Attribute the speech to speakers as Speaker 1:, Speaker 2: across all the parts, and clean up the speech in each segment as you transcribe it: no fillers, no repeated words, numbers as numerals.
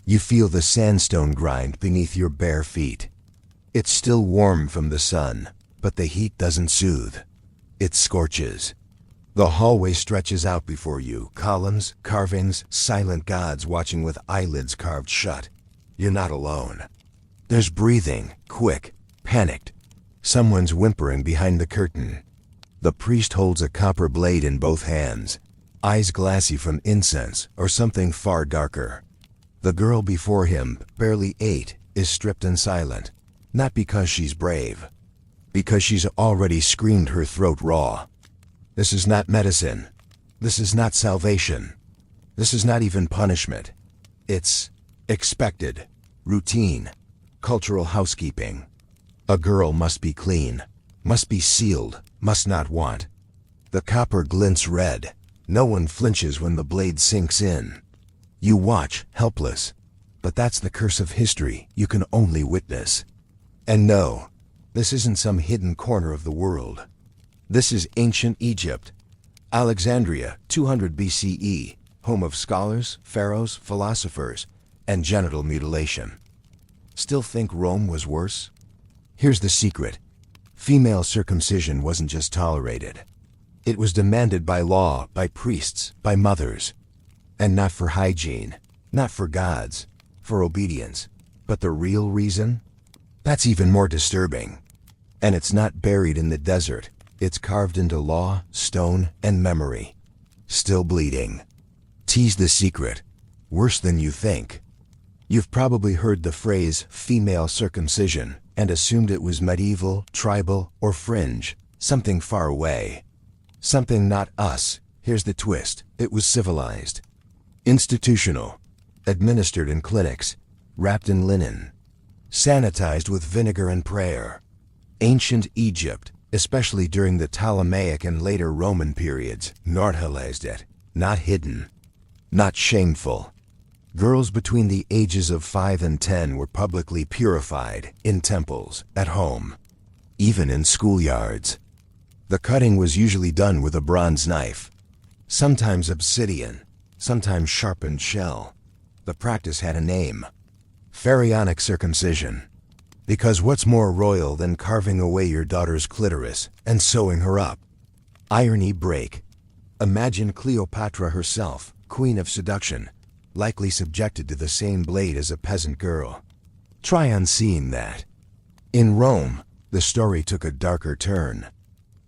Speaker 1: You feel the sandstone grind beneath your bare feet. It's still warm from the sun, but the heat doesn't soothe. It scorches. The hallway stretches out before you, columns, carvings, silent gods watching with eyelids carved shut. You're not alone. There's breathing, quick, panicked. Someone's whimpering behind the curtain. The priest holds a copper blade in both hands, eyes glassy from incense or something far darker. The girl before him, barely 8, is stripped and silent, not because she's brave, because she's already screamed her throat raw. This is not medicine. This is not salvation. This is not even punishment. It's expected, routine, cultural housekeeping. A girl must be clean, must be sealed, must not want. The copper glints red. No one flinches when the blade sinks in. You watch, helpless. But that's the curse of history you can only witness. And no, this isn't some hidden corner of the world. This is ancient Egypt. Alexandria, 200 BCE, home of scholars, pharaohs, philosophers, and genital mutilation. Still think Rome was worse? Here's the secret. Female circumcision wasn't just tolerated. It was demanded by law, by priests, by mothers. And not for hygiene, not for gods, for obedience. But the real reason? That's even more disturbing. And it's not buried in the desert. It's carved into law, stone, and memory. Still bleeding. Tease the secret. Worse than you think. You've probably heard the phrase female circumcision and assumed it was medieval, tribal, or fringe, something far away. Something not us. Here's the twist. It was civilized. Institutional. Administered in clinics. Wrapped in linen. Sanitized with vinegar and prayer. Ancient Egypt, especially during the Ptolemaic and later Roman periods, normalized it. Not hidden. Not shameful. Girls between the ages of 5 and 10 were publicly purified, in temples, at home, even in schoolyards. The cutting was usually done with a bronze knife, sometimes obsidian, sometimes sharpened shell. The practice had a name: pharaonic circumcision. Because what's more royal than carving away your daughter's clitoris and sewing her up? Irony break. Imagine Cleopatra herself, queen of seduction, likely subjected to the same blade as a peasant girl. Try unseeing that. In Rome, the story took a darker turn.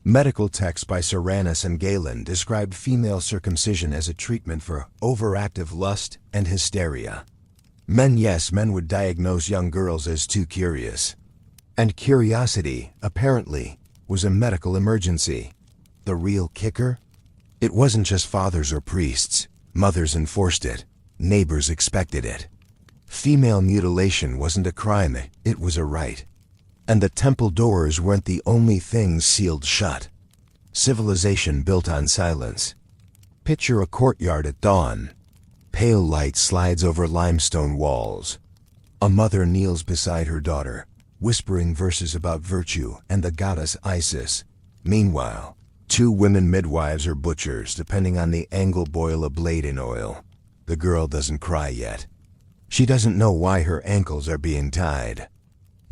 Speaker 1: Medical texts by Serranus and Galen described female circumcision as a treatment for overactive lust and hysteria. Men would diagnose young girls as too curious. And curiosity, apparently, was a medical emergency. The real kicker? It wasn't just fathers or priests. Mothers enforced it. Neighbors expected it. Female mutilation wasn't a crime, it was a right. And the temple doors weren't the only things sealed shut. Civilization built on silence. Picture a courtyard at dawn. Pale light slides over limestone walls. A mother kneels beside her daughter, whispering verses about virtue and the goddess Isis. Meanwhile, 2 women midwives or butchers, depending on the angle, boil a blade in oil. The girl doesn't cry yet. She doesn't know why her ankles are being tied.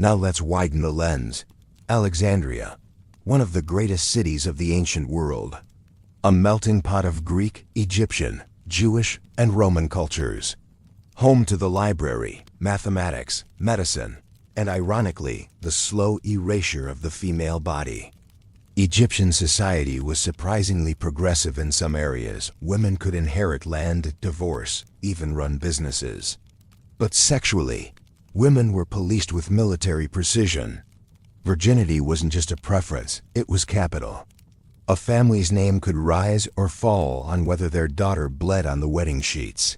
Speaker 1: Now let's widen the lens. Alexandria, one of the greatest cities of the ancient world. A melting pot of Greek, Egyptian, Jewish, and Roman cultures. Home to the library, mathematics, medicine, and ironically, the slow erasure of the female body. Egyptian society was surprisingly progressive in some areas. Women could inherit land, divorce, even run businesses. But sexually, women were policed with military precision. Virginity wasn't just a preference, it was capital. A family's name could rise or fall on whether their daughter bled on the wedding sheets.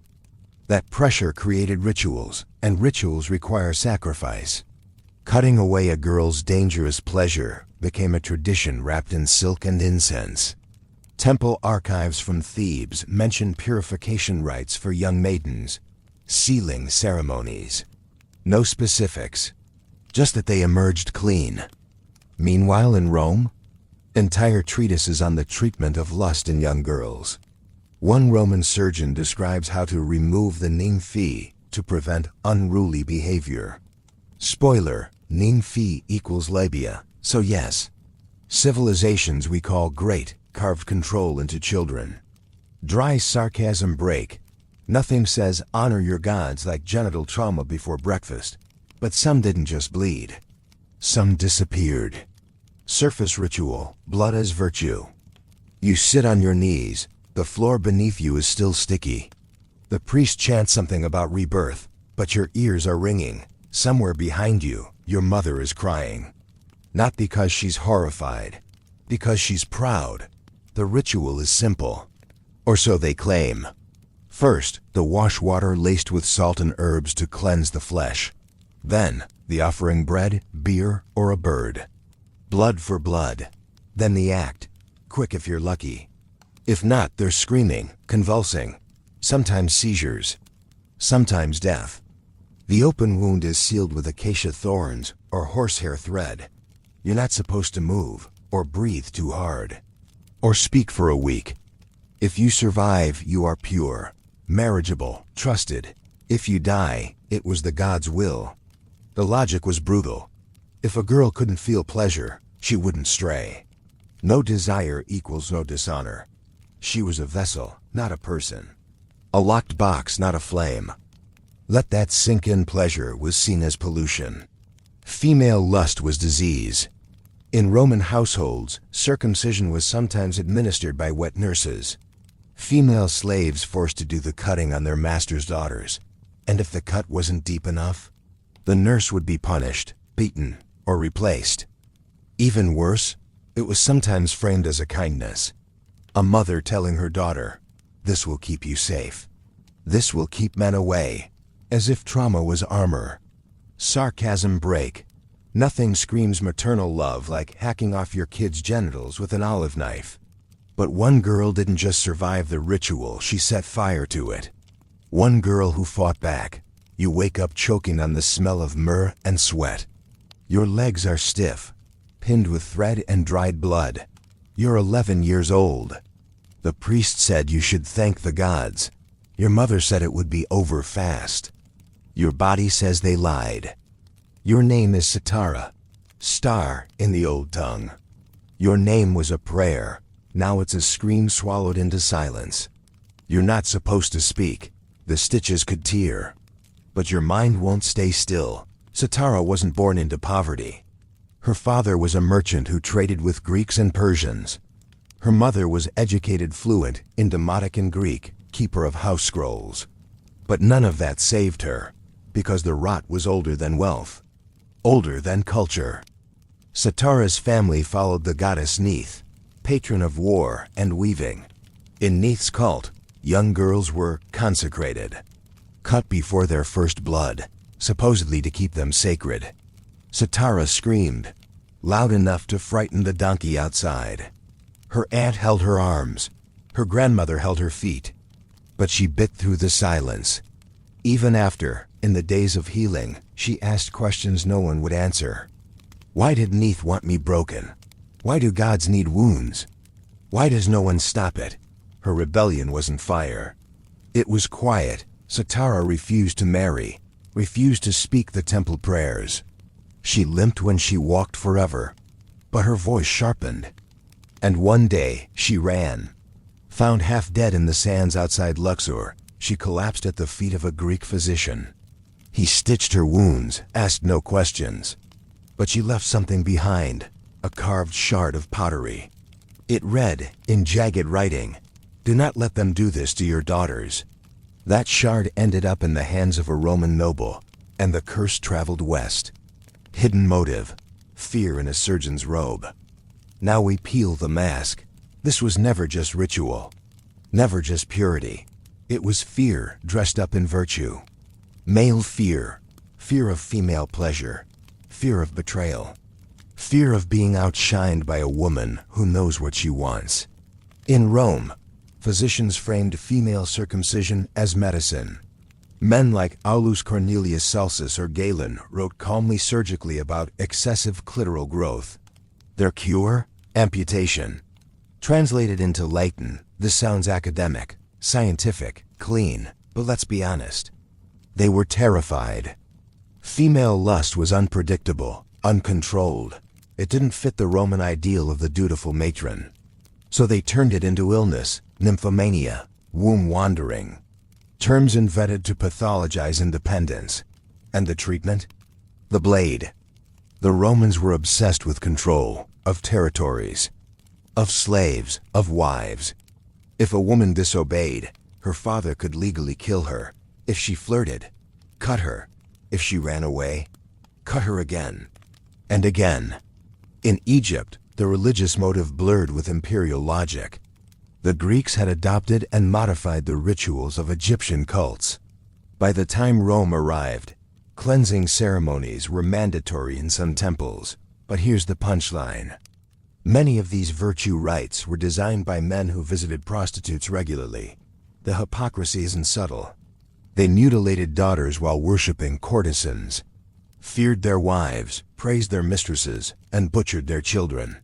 Speaker 1: That pressure created rituals, and rituals require sacrifice. Cutting away a girl's dangerous pleasure became a tradition wrapped in silk and incense. Temple archives from Thebes mention purification rites for young maidens, sealing ceremonies. No specifics, just that they emerged clean. Meanwhile in Rome, entire treatises on the treatment of lust in young girls. One Roman surgeon describes how to remove the nymphae, to prevent unruly behavior. Spoiler, nymphi equals labia, so yes. Civilizations we call great carved control into children. Dry sarcasm break. Nothing says honor your gods like genital trauma before breakfast. But some didn't just bleed. Some disappeared. Surface ritual, blood as virtue. You sit on your knees, the floor beneath you is still sticky. The priest chants something about rebirth, but your ears are ringing. Somewhere behind you, your mother is crying. Not because she's horrified, because she's proud. The ritual is simple, or so they claim. First, the wash water laced with salt and herbs to cleanse the flesh. Then, the offering bread, beer, or a bird. Blood for blood. Then the act. Quick if you're lucky. If not, they're screaming, convulsing. Sometimes seizures. Sometimes death. The open wound is sealed with acacia thorns or horsehair thread. You're not supposed to move, or breathe too hard, or speak for a week. If you survive, you are pure, marriageable, trusted. If you die, it was the God's will. The logic was brutal. If a girl couldn't feel pleasure, she wouldn't stray. No desire equals no dishonor. She was a vessel, not a person. A locked box, not a flame. Let that sink in. Pleasure was seen as pollution. Female lust was disease. In Roman households, circumcision was sometimes administered by wet nurses. Female slaves forced to do the cutting on their master's daughters. And if the cut wasn't deep enough, the nurse would be punished, beaten, or replaced. Even worse, it was sometimes framed as a kindness. A mother telling her daughter, "This will keep you safe. This will keep men away," as if trauma was armor. Sarcasm break. Nothing screams maternal love like hacking off your kid's genitals with an olive knife. But one girl didn't just survive the ritual, she set fire to it. One girl who fought back. You wake up choking on the smell of myrrh and sweat. Your legs are stiff, pinned with thread and dried blood. You're 11 years old. The priest said you should thank the gods. Your mother said it would be over fast. Your body says they lied. Your name is Setara, star in the old tongue. Your name was a prayer. Now it's a scream swallowed into silence. You're not supposed to speak. The stitches could tear. But your mind won't stay still. Setara wasn't born into poverty. Her father was a merchant who traded with Greeks and Persians. Her mother was educated fluent in Demotic and Greek, keeper of house scrolls. But none of that saved her, because the rot was older than wealth, older than culture. Setara's family followed the goddess Neith, patron of war and weaving. In Neith's cult, young girls were consecrated, cut before their first blood, supposedly to keep them sacred. Setara screamed, loud enough to frighten the donkey outside. Her aunt held her arms. Her grandmother held her feet. But she bit through the silence. Even after, in the days of healing, she asked questions no one would answer. Why did Neith want me broken? Why do gods need wounds? Why does no one stop it? Her rebellion wasn't fire. It was quiet. Setara refused to marry, refused to speak the temple prayers. She limped when she walked forever, but her voice sharpened. And one day, she ran. Found half dead in the sands outside Luxor, she collapsed at the feet of a Greek physician. He stitched her wounds, asked no questions. But she left something behind, a carved shard of pottery. It read, in jagged writing, "Do not let them do this to your daughters." That shard ended up in the hands of a Roman noble, and the curse traveled west. Hidden motive, fear in a surgeon's robe. Now we peel the mask. This was never just ritual, never just purity. It was fear dressed up in virtue. Male fear, fear of female pleasure, fear of betrayal, fear of being outshined by a woman who knows what she wants. In Rome, physicians framed female circumcision as medicine. Men like Aulus Cornelius Celsus or Galen wrote calmly surgically about excessive clitoral growth. Their cure? Amputation. Translated into Latin, this sounds academic, scientific, clean, but let's be honest. They were terrified. Female lust was unpredictable, uncontrolled. It didn't fit the Roman ideal of the dutiful matron. So they turned it into illness, nymphomania, womb wandering. Terms invented to pathologize independence. And the treatment? The blade. The Romans were obsessed with control, of territories, of slaves, of wives. If a woman disobeyed, her father could legally kill her. If she flirted, cut her. If she ran away, cut her again. And again. In Egypt, the religious motive blurred with imperial logic. The Greeks had adopted and modified the rituals of Egyptian cults. By the time Rome arrived, cleansing ceremonies were mandatory in some temples. But here's the punchline. Many of these virtue rites were designed by men who visited prostitutes regularly. The hypocrisy isn't subtle. They mutilated daughters while worshipping courtesans, feared their wives, praised their mistresses, and butchered their children.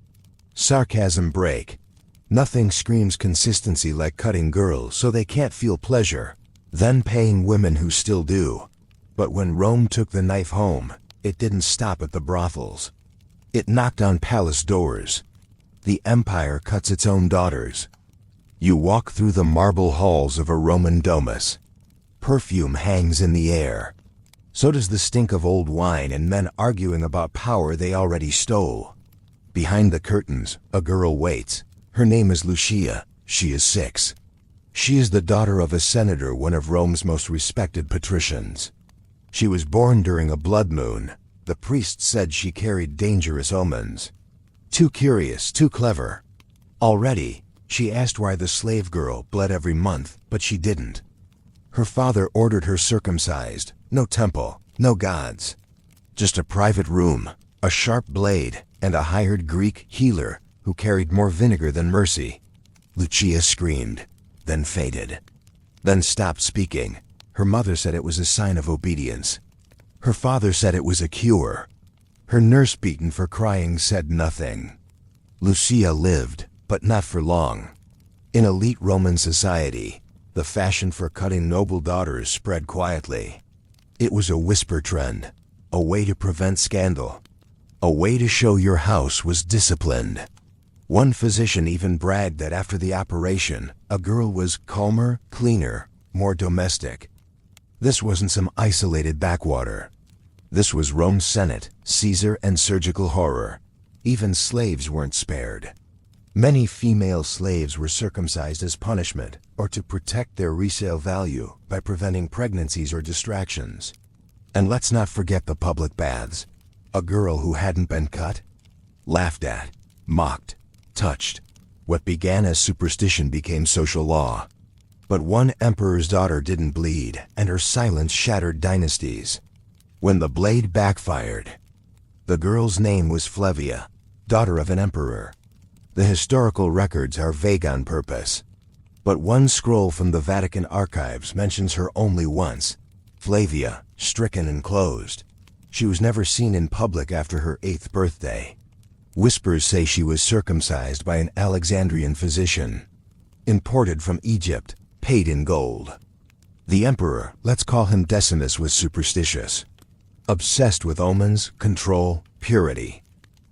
Speaker 1: Sarcasm break. Nothing screams consistency like cutting girls so they can't feel pleasure, then paying women who still do. But when Rome took the knife home, it didn't stop at the brothels. It knocked on palace doors. The empire cuts its own daughters. You walk through the marble halls of a Roman domus. Perfume hangs in the air. So does the stink of old wine and men arguing about power they already stole. Behind the curtains, a girl waits. Her name is Lucia. She is 6. She is the daughter of a senator, one of Rome's most respected patricians. She was born during a blood moon. The priest said she carried dangerous omens. Too curious, too clever. Already, she asked why the slave girl bled every month, but she didn't. Her father ordered her circumcised. No temple, no gods. Just a private room, a sharp blade, and a hired Greek healer who carried more vinegar than mercy. Lucia screamed, then faded, then stopped speaking. Her mother said it was a sign of obedience. Her father said it was a cure. Her nurse, beaten for crying, said nothing. Lucia lived, but not for long. In elite Roman society, the fashion for cutting noble daughters spread quietly. It was a whisper trend, a way to prevent scandal, a way to show your house was disciplined. One physician even bragged that after the operation, a girl was calmer, cleaner, more domestic. This wasn't some isolated backwater. This was Rome's Senate, Caesar, and surgical horror. Even slaves weren't spared. Many female slaves were circumcised as punishment or to protect their resale value by preventing pregnancies or distractions. And let's not forget the public baths. A girl who hadn't been cut? Laughed at, mocked, touched. What began as superstition became social law. But one emperor's daughter didn't bleed, and her silence shattered dynasties. When the blade backfired, the girl's name was Flavia, daughter of an emperor. The historical records are vague on purpose, but one scroll from the Vatican archives mentions her only once. Flavia, stricken and closed. She was never seen in public after her 8th birthday. Whispers say she was circumcised by an Alexandrian physician, imported from Egypt, paid in gold. The emperor, let's call him Decimus, was superstitious, obsessed with omens, control, purity.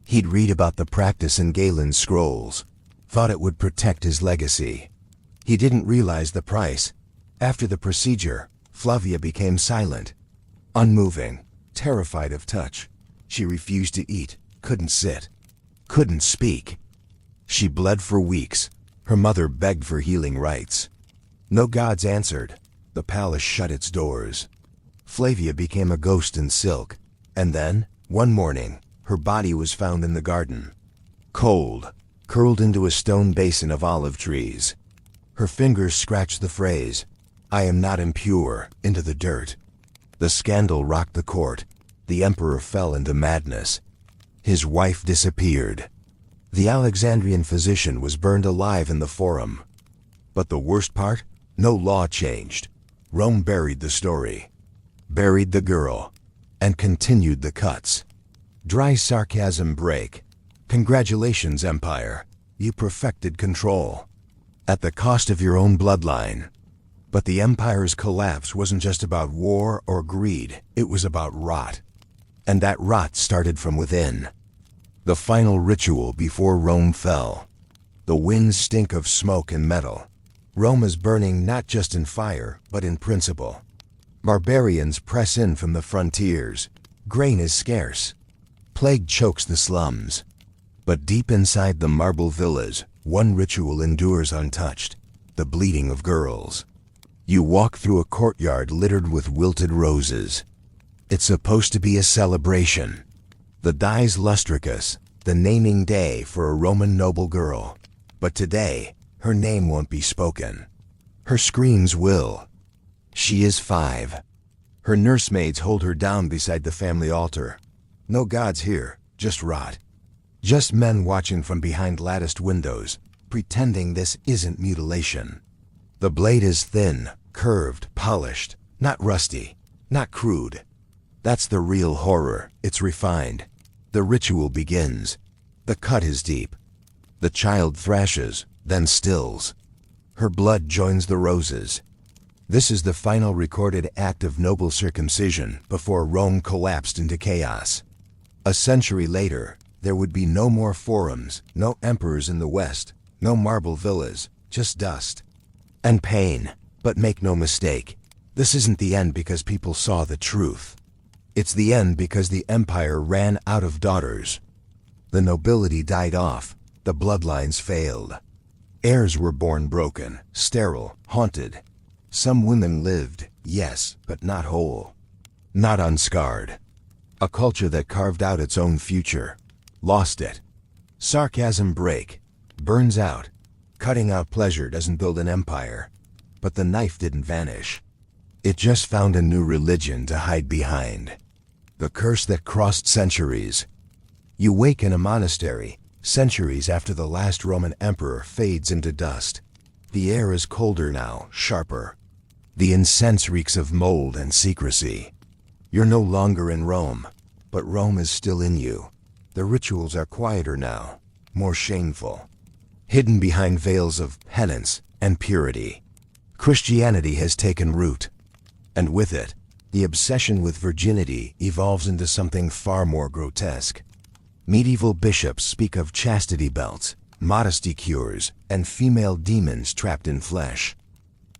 Speaker 1: He'd read about the practice in Galen's scrolls, thought it would protect his legacy. He didn't realize the price. After the procedure, Flavia became silent, unmoving, terrified of touch. She refused to eat, couldn't sit, couldn't speak. She bled for weeks. Her mother begged for healing rites. No gods answered. The palace shut its doors. Flavia became a ghost in silk. And then, one morning, her body was found in the garden. Cold, curled into a stone basin of olive trees. Her fingers scratched the phrase, "I am not impure," into the dirt. The scandal rocked the court. The emperor fell into madness. His wife disappeared. The Alexandrian physician was burned alive in the Forum. But the worst part? No law changed. Rome buried the story, buried the girl, and continued the cuts. Dry sarcasm break. Congratulations, Empire. You perfected control. At the cost of your own bloodline. But the empire's collapse wasn't just about war or greed, it was about rot. And that rot started from within. The final ritual before Rome fell. The winds stink of smoke and metal. Rome is burning not just in fire, but in principle. Barbarians press in from the frontiers. Grain is scarce. Plague chokes the slums. But deep inside the marble villas, one ritual endures untouched: the bleeding of girls. You walk through a courtyard littered with wilted roses. It's supposed to be a celebration. The dies lustricus, the naming day for a Roman noble girl. But today, her name won't be spoken. Her screams will. She is 5. Her nursemaids hold her down beside the family altar. No gods here, just rot. Just men watching from behind latticed windows, pretending this isn't mutilation. The blade is thin, curved, polished, not rusty, not crude. That's the real horror. It's refined. The ritual begins. The cut is deep. The child thrashes, then stills. Her blood joins the roses. This is the final recorded act of noble circumcision before Rome collapsed into chaos. A century later, there would be no more forums, no emperors in the West, no marble villas, just dust and pain. But make no mistake, this isn't the end because people saw the truth. It's the end because the empire ran out of daughters. The nobility died off, the bloodlines failed. Heirs were born broken, sterile, haunted. Some women lived, yes, but not whole. Not unscarred. A culture that carved out its own future. Lost it. Sarcasm break. Burns out. Cutting out pleasure doesn't build an empire. But the knife didn't vanish. It just found a new religion to hide behind. The curse that crossed centuries. You wake in a monastery, centuries after the last Roman emperor fades into dust. The air is colder now, sharper. The incense reeks of mold and secrecy. You're no longer in Rome, but Rome is still in you. The rituals are quieter now, more shameful, hidden behind veils of penance and purity. Christianity has taken root, and with it, the obsession with virginity evolves into something far more grotesque. Medieval bishops speak of chastity belts, modesty cures, and female demons trapped in flesh.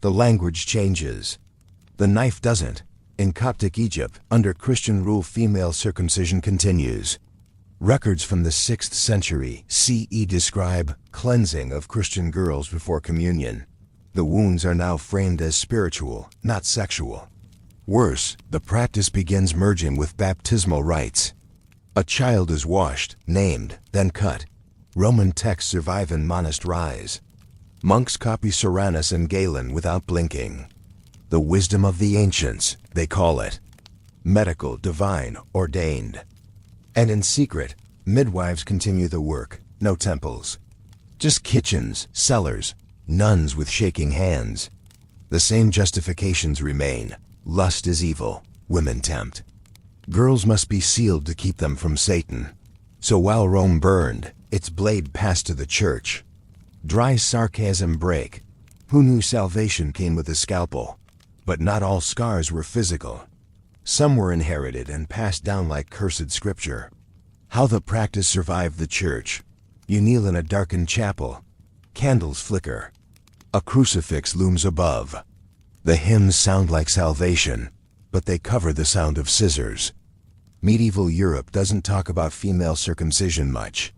Speaker 1: The language changes. The knife doesn't. In Coptic Egypt, under Christian rule, female circumcision continues. Records from the 6th century CE describe cleansing of Christian girls before communion. The wounds are now framed as spiritual, not sexual. Worse, the practice begins merging with baptismal rites. A child is washed, named, then cut. Roman texts survive in monasteries. Monks copy Soranus and Galen without blinking. The wisdom of the ancients, they call it. Medical, divine, ordained. And in secret, midwives continue the work. No temples. Just kitchens, cellars, nuns with shaking hands. The same justifications remain. Lust is evil. Women tempt. Girls must be sealed to keep them from Satan. So while Rome burned, its blade passed to the church. Dry sarcasm break. Who knew salvation came with a scalpel? But not all scars were physical. Some were inherited and passed down like cursed scripture. How the practice survived the church. You kneel in a darkened chapel. Candles flicker. A crucifix looms above. The hymns sound like salvation, but they cover the sound of scissors. Medieval Europe doesn't talk about female circumcision much.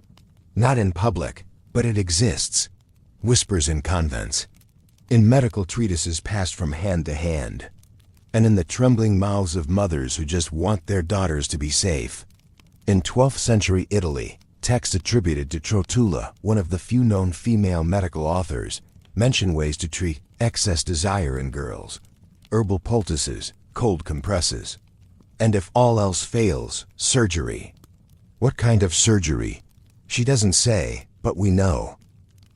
Speaker 1: Not in public, but it exists. Whispers in convents. In medical treatises passed from hand to hand. And in the trembling mouths of mothers who just want their daughters to be safe. In 12th century Italy, texts attributed to Trotula, one of the few known female medical authors, mention ways to treat excess desire in girls. Herbal poultices, cold compresses. And if all else fails, surgery. What kind of surgery? She doesn't say, but we know.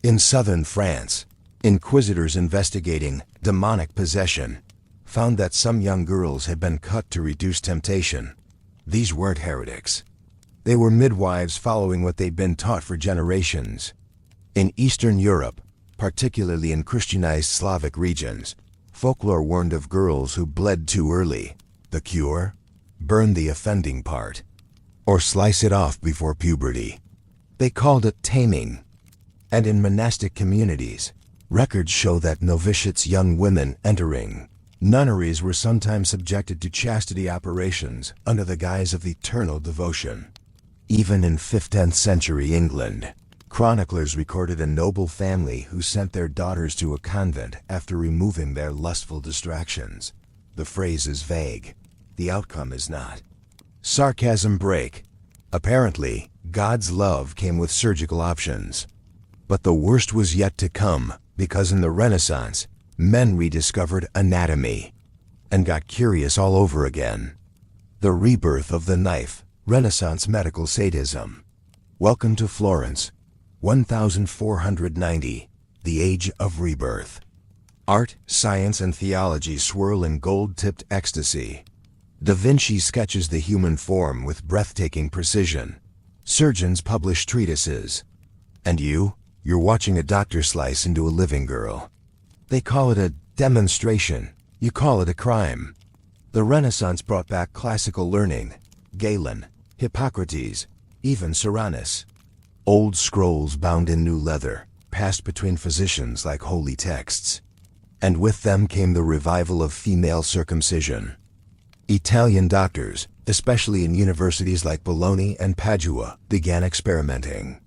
Speaker 1: In southern France, inquisitors investigating demonic possession found that some young girls had been cut to reduce temptation. These weren't heretics. They were midwives following what they'd been taught for generations. In Eastern Europe, particularly in Christianized Slavic regions, Folklore warned of girls who bled too early. The cure? Burn the offending part. Or slice it off before puberty. They called it taming. And in monastic communities, records show that novitiates, young women entering nunneries, were sometimes subjected to chastity operations under the guise of eternal devotion. Even in 15th century England, chroniclers recorded a noble family who sent their daughters to a convent after removing their lustful distractions. The phrase is vague. The outcome is not. Sarcasm break. Apparently, God's love came with surgical options. But the worst was yet to come, because in the Renaissance, men rediscovered anatomy and got curious all over again. The rebirth of the knife, Renaissance medical sadism. Welcome to Florence, 1490, the age of rebirth. Art, science, and theology swirl in gold-tipped ecstasy. Da Vinci sketches the human form with breathtaking precision. Surgeons publish treatises. And you're watching a doctor slice into a living girl. They call it a demonstration. You call it a crime. The Renaissance brought back classical learning. Galen, Hippocrates, even Cyrannus. Old scrolls bound in new leather, passed between physicians like holy texts. And with them came the revival of female circumcision. Italian doctors, especially in universities like Bologna and Padua, began experimenting.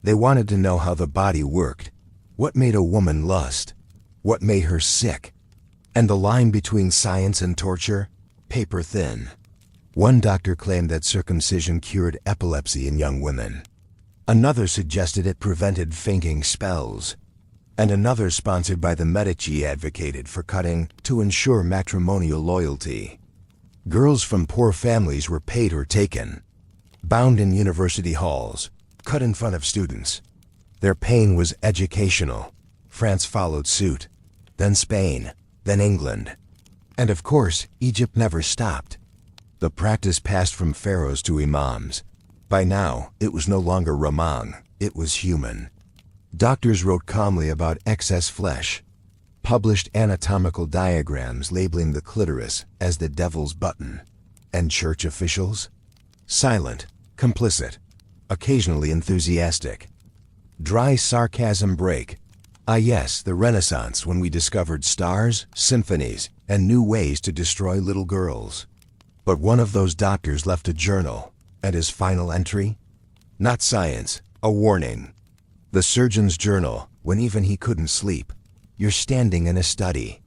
Speaker 1: They wanted to know how the body worked, what made a woman lust, what made her sick, and the line between science and torture, paper thin. One doctor claimed that circumcision cured epilepsy in young women. Another suggested it prevented fainting spells. And another, sponsored by the Medici, advocated for cutting to ensure matrimonial loyalty. Girls from poor families were paid or taken, bound in university halls, cut in front of students. Their pain was educational. France followed suit, then Spain, then England. And of course, Egypt never stopped. The practice passed from pharaohs to imams. By now, it was no longer Ramang, it was human. Doctors wrote calmly about excess flesh, published anatomical diagrams labeling the clitoris as the devil's button. And church officials? Silent, complicit, occasionally enthusiastic. Dry sarcasm break. Ah yes, the Renaissance, when we discovered stars, symphonies, and new ways to destroy little girls. But one of those doctors left a journal, and his final entry? Not science, a warning. The surgeon's journal, when even he couldn't sleep. You're standing in a study.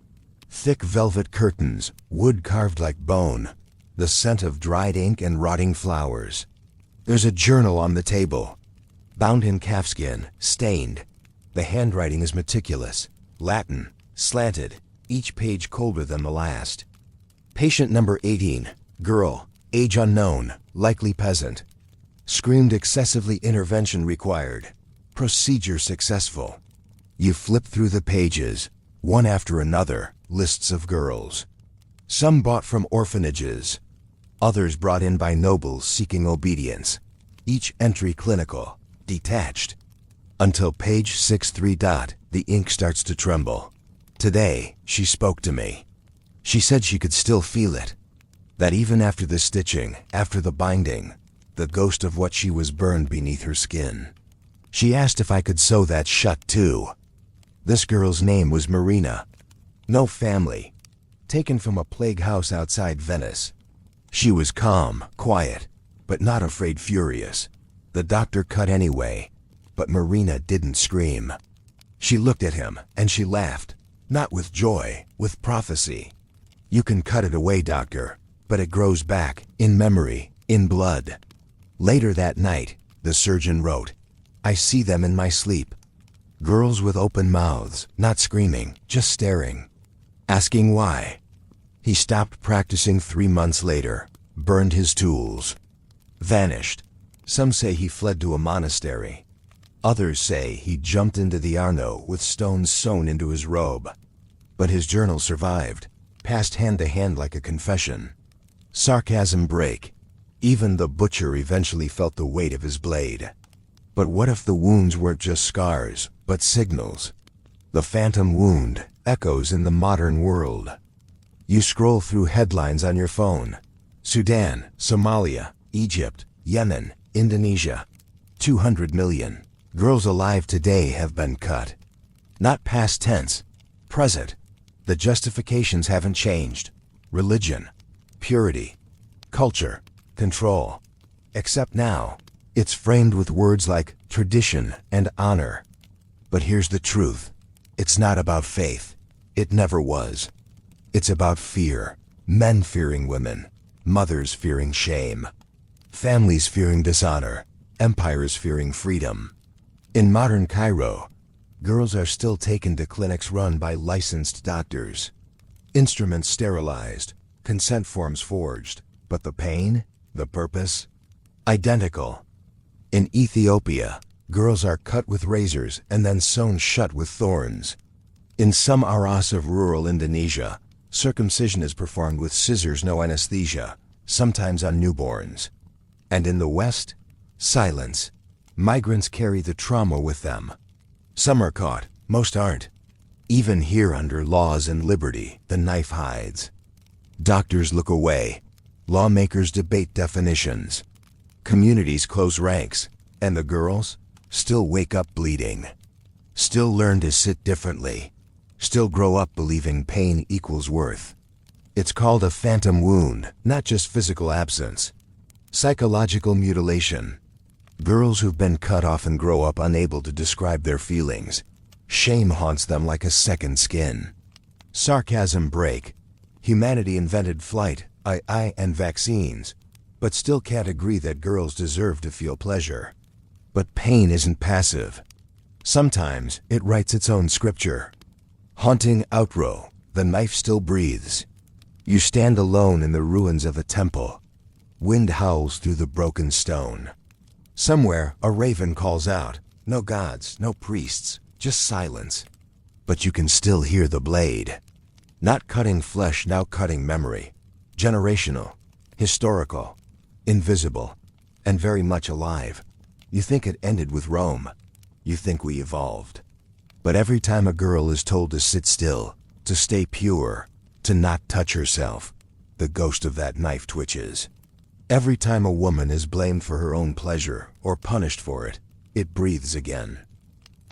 Speaker 1: Thick velvet curtains, wood carved like bone, the scent of dried ink and rotting flowers. There's a journal on the table, bound in calfskin, stained. The handwriting is meticulous, Latin, slanted, each page colder than the last. Patient number 18, girl, age unknown, likely peasant. Screamed excessively, intervention required. Procedure successful. You flip through the pages, one after another, lists of girls. Some bought from orphanages, others brought in by nobles seeking obedience. Each entry clinical, detached. Until page 63. The ink starts to tremble. Today, she spoke to me. She said she could still feel it. That even after the stitching, after the binding, the ghost of what she was burned beneath her skin. She asked if I could sew that shut too. This girl's name was Marina. No family. Taken from a plague house outside Venice. She was calm, quiet, but not afraid, furious. The doctor cut anyway, but Marina didn't scream. She looked at him, and she laughed. Not with joy, with prophecy. You can cut it away, doctor, but it grows back, in memory, in blood. Later that night, the surgeon wrote, I see them in my sleep. Girls with open mouths, not screaming, just staring. Asking why. He stopped practicing 3 months later, burned his tools. Vanished. Some say he fled to a monastery. Others say he jumped into the Arno with stones sewn into his robe. But his journal survived, passed hand to hand like a confession. Sarcasm break. Even the butcher eventually felt the weight of his blade. But what if the wounds weren't just scars, but signals? The phantom wound, echoes in the modern world. You scroll through headlines on your phone. Sudan, Somalia, Egypt, Yemen, Indonesia. 200 million girls alive today have been cut. Not past tense, present. The justifications haven't changed. Religion, purity, culture, control. Except now, it's framed with words like tradition and honor. But here's the truth. It's not about faith. It never was. It's about fear. Men fearing women. Mothers fearing shame. Families fearing dishonor. Empires fearing freedom. In modern Cairo, girls are still taken to clinics run by licensed doctors. Instruments sterilized. Consent forms forged. But the pain? The purpose? Identical. In Ethiopia, girls are cut with razors and then sewn shut with thorns. In some areas of rural Indonesia, circumcision is performed with scissors, no anesthesia, sometimes on newborns. And in the West, silence. Migrants carry the trauma with them. Some are caught, most aren't. Even here under laws and liberty, the knife hides. Doctors look away. Lawmakers debate definitions. Communities close ranks. And the girls still wake up bleeding. Still learn to sit differently. Still grow up believing pain equals worth. It's called a phantom wound, not just physical absence. Psychological mutilation. Girls who've been cut often grow up unable to describe their feelings. Shame haunts them like a second skin. Sarcasm break. Humanity invented flight, and vaccines, but still can't agree that girls deserve to feel pleasure. But pain isn't passive. Sometimes it writes its own scripture. Haunting outro, the knife still breathes. You stand alone in the ruins of a temple. Wind howls through the broken stone. Somewhere a raven calls out, no gods, no priests, just silence. But you can still hear the blade. Not cutting flesh, now cutting memory. Generational, historical, invisible, and very much alive. You think it ended with Rome. You think we evolved. But every time a girl is told to sit still, to stay pure, to not touch herself, the ghost of that knife twitches. Every time a woman is blamed for her own pleasure or punished for it, it breathes again.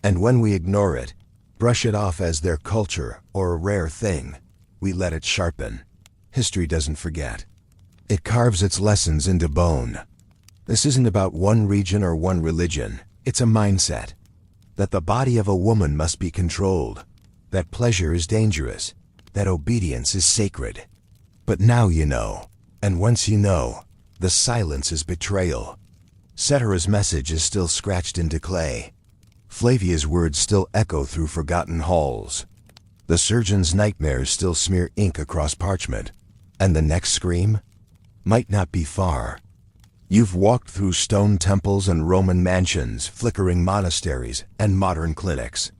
Speaker 1: And when we ignore it, brush it off as their culture or a rare thing, we let it sharpen. History doesn't forget. It carves its lessons into bone. This isn't about one region or one religion. It's a mindset. That the body of a woman must be controlled. That pleasure is dangerous. That obedience is sacred. But now you know. And once you know, the silence is betrayal. Setara's message is still scratched into clay. Flavia's words still echo through forgotten halls. The surgeon's nightmares still smear ink across parchment. And the next scream might not be far. You've walked through stone temples and Roman mansions, flickering monasteries, and modern clinics.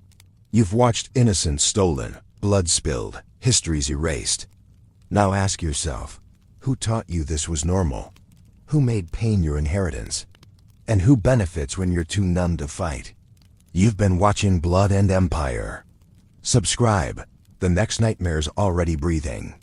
Speaker 1: You've watched innocence stolen, blood spilled, histories erased. Now ask yourself, who taught you this was normal? Who made pain your inheritance? And who benefits when you're too numb to fight? You've been watching Blood and Empire. Subscribe. The next nightmare's already breathing.